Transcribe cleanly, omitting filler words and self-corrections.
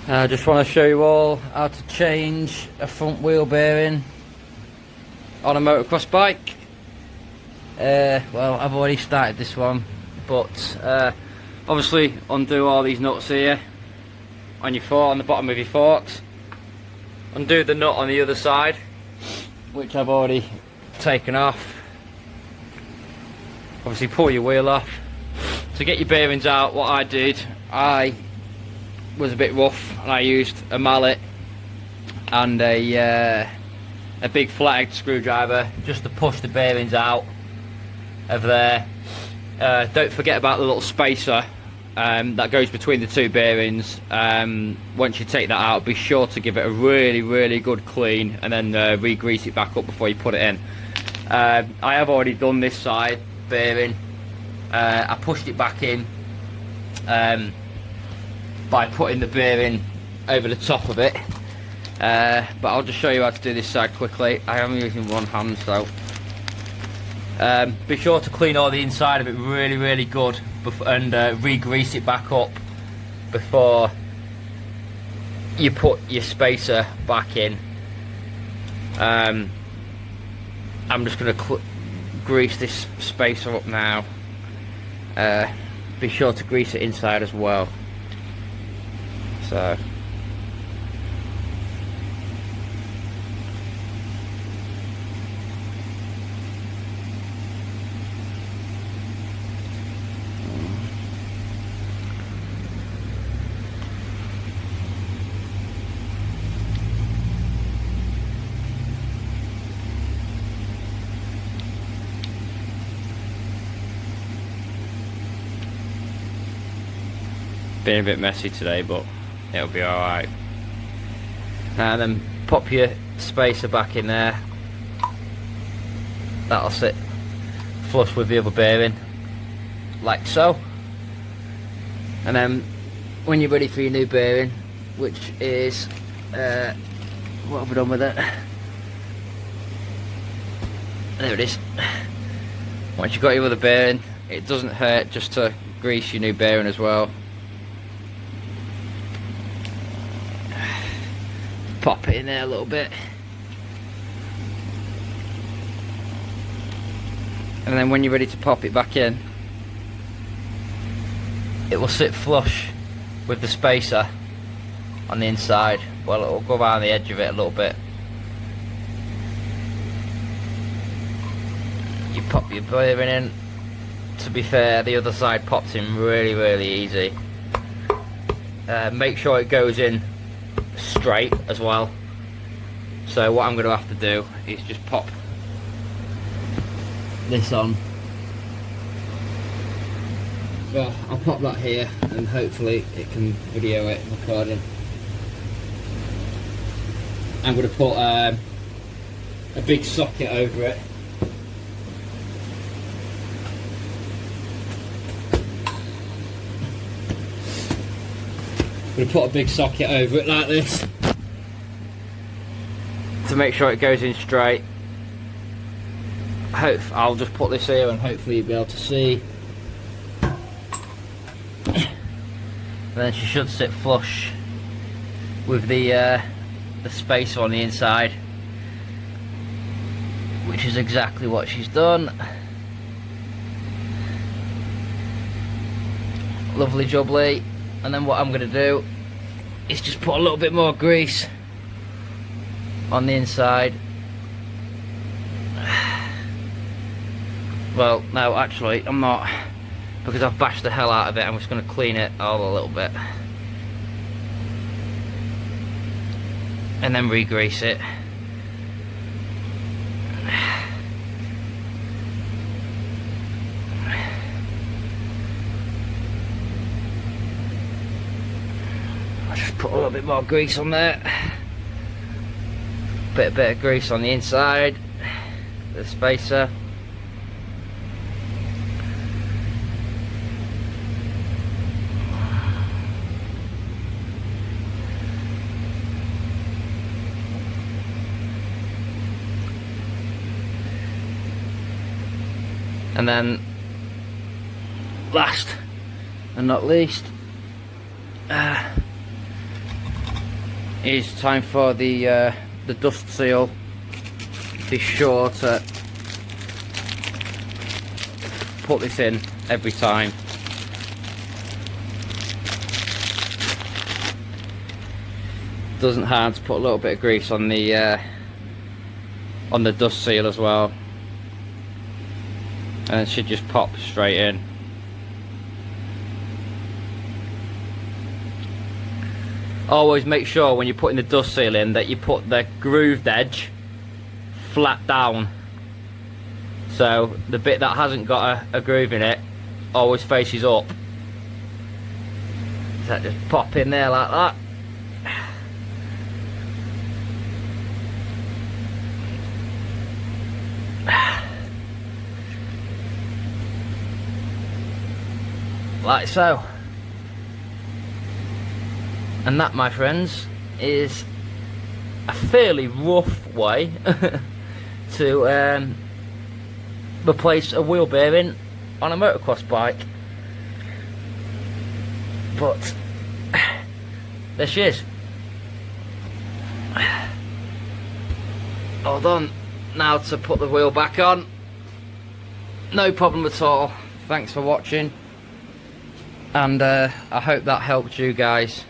I just want to show you all how to change a front wheel bearing on a motocross bike. Well, I've already started this one, but obviously undo all these nuts here on your fork, on the bottom of your forks. Undo the nut on the other side, which I've already taken off. Obviously pull your wheel off. To get your bearings out, what I did, I was a bit rough and I used a mallet and a big flathead screwdriver just to push the bearings out of there. Don't forget about the little spacer that goes between the two bearings. Once you take that out, be sure to give it a really good clean and then re-grease it back up before you put it in. I have already done this side bearing. I pushed it back in by putting the bearing over the top of it, but I'll just show you how to do this side quickly. I am using one hand, so be sure to clean all the inside of it really good and re-grease it back up before you put your spacer back in. I'm just going to grease this spacer up now. Be sure to grease it inside as well. So been a bit messy today, but it'll be alright. And then pop your spacer back in there. That'll sit flush with the other bearing, like so. And then when you're ready for your new bearing, which is what have we done with it? There it is. Once you've got your other bearing, it doesn't hurt just to grease your new bearing as well. Pop it in there a little bit, and then when you're ready to pop it back in, it will sit flush with the spacer on the inside. Well, it will go around the edge of it a little bit. You pop your bearing in. To be fair, the other side pops in really easy. Make sure it goes in straight as well. So what I'm going to have to do is just pop this on. Well, I'll pop that here and hopefully it can video it recording. I'm going to put a big socket over it. I'm going to put a big socket over it like this to make sure it goes in straight. I'll just put this here and hopefully you'll be able to see. And then she should sit flush with the spacer on the inside, which is exactly what she's done. Lovely jubbly. And then what I'm going to do is just put a little bit more grease on the inside. Well, no, actually, I'm not, because I've bashed the hell out of it. I'm just going to clean it all a little bit. And then re-grease it. Put a little bit more grease on there. Bit of grease on the inside, the spacer. And then last and not least, is time for the dust seal. Be sure to put this in every time. Doesn't hurt to put a little bit of grease on the dust seal as well, and it should just pop straight in. Always make sure when you're putting the dust seal in that you put the grooved edge flat down, so the bit that hasn't got a groove in it always faces up. So that just pop in there like that. Like so. And that, my friends, is a fairly rough way to replace a wheel bearing on a motocross bike. But there she is. Hold on now to put the wheel back on. No problem at all. Thanks for watching, and I hope that helped you guys.